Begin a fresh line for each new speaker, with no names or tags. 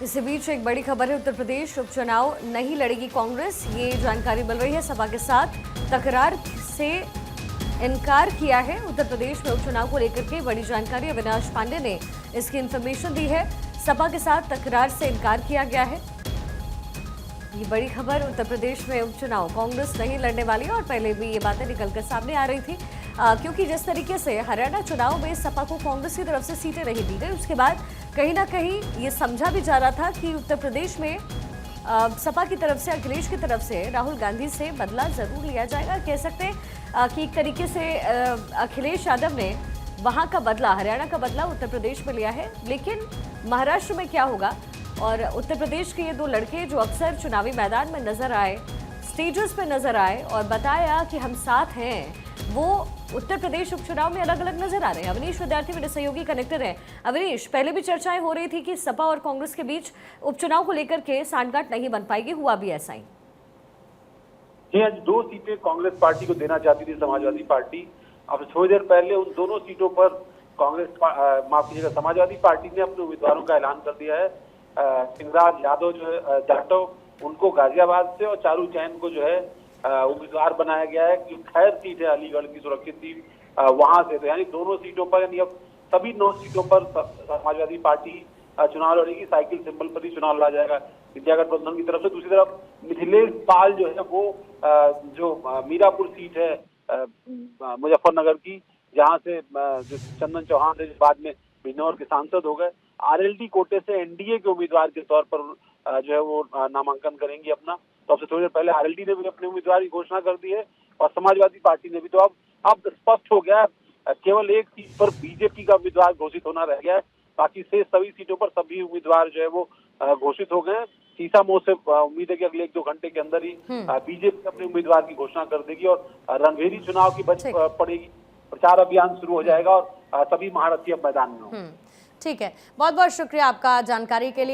इसी बीच एक बड़ी खबर है, उत्तर प्रदेश उपचुनाव नहीं लड़ेगी कांग्रेस, ये जानकारी मिल रही है। सपा के साथ तकरार से इनकार किया है। उत्तर प्रदेश में उपचुनाव को लेकर के बड़ी जानकारी अविनाश पांडे ने इसकी इंफॉर्मेशन दी है। सपा के साथ तकरार से इनकार किया गया है। ये बड़ी खबर, उत्तर प्रदेश में उपचुनाव कांग्रेस नहीं लड़ने वाली, और पहले भी ये बातें निकलकर सामने आ रही थी, क्योंकि जिस तरीके से हरियाणा चुनाव में सपा को कांग्रेस की तरफ से सीटें नहीं दी गई, उसके बाद कहीं ना कहीं ये समझा भी जा रहा था कि उत्तर प्रदेश में सपा की तरफ से, अखिलेश की तरफ से राहुल गांधी से बदला जरूर लिया जाएगा। कह सकते हैं कि एक तरीके से अखिलेश यादव ने वहां का बदला, हरियाणा का बदला उत्तर प्रदेश में लिया है। लेकिन महाराष्ट्र में क्या होगा, और उत्तर प्रदेश के ये दो लड़के जो अक्सर चुनावी मैदान में नजर आए, स्टेजेस पे नजर आए और बताया कि हम साथ हैं, वो उत्तर प्रदेश उपचुनाव में अलग अलग नजर आ रहे हैं। अवनीश विद्यार्थी मेरे सहयोगी कनेक्टर हैं। अवनीश, पहले भी चर्चाएं हो रही थी कि सपा और कांग्रेस के बीच उपचुनाव को लेकर के सांठगांठ नहीं बन पाएगी, हुआ भी ऐसा ही?
जी, आज 2 सीटें कांग्रेस पार्टी को देना चाहती थी समाजवादी पार्टी। अब थोड़ी देर पहले उन दोनों सीटों पर कांग्रेस माफ कीजिएगा, समाजवादी पार्टी ने अपने उम्मीदवारों का ऐलान कर दिया है। सिंहराज यादव जो है जाटव, उनको गाजियाबाद से, और चारू जैन को जो है उम्मीदवार बनाया गया है। जो खैर सीट है अलीगढ़ की सुरक्षित सीट, वहां से, तो यानी दोनों सीटों पर, यानी अब सभी 9 सीटों पर समाजवादी पार्टी चुनाव लड़ेगी। साइकिल सिंबल पर ही चुनाव लड़ा जाएगा इंडिया गठबंधन की तरफ से। दूसरी तरफ मिथिलेश पाल जो है वो जो मीरापुर सीट है मुजफ्फरनगर की, जहां से जो चंदन चौहान से बाद में बिजनौर के सांसद हो गए, आरएलडी कोटे से एनडीए के उम्मीदवार के तौर पर जो है वो नामांकन करेंगी अपना। तो अब से थोड़ी देर पहले आरएलडी ने भी अपने उम्मीदवार की घोषणा कर दी है, और समाजवादी पार्टी ने भी। तो अब स्पष्ट हो गया है, केवल एक सीट पर बीजेपी का उम्मीदवार घोषित होना रह गया है। बाकी से सभी सीटों पर सभी उम्मीदवार जो है वो घोषित हो गए हैं। सीसामऊ से उम्मीद है कि अगले 1-2 घंटे के अंदर ही बीजेपी अपने उम्मीदवार की घोषणा कर देगी, और रणभेरी चुनाव की बच पड़ेगी। प्रचार अभियान शुरू हो जाएगा, और सभी महारथी अब मैदान में होंगे।
ठीक है, बहुत बहुत शुक्रिया आपका जानकारी के लिए।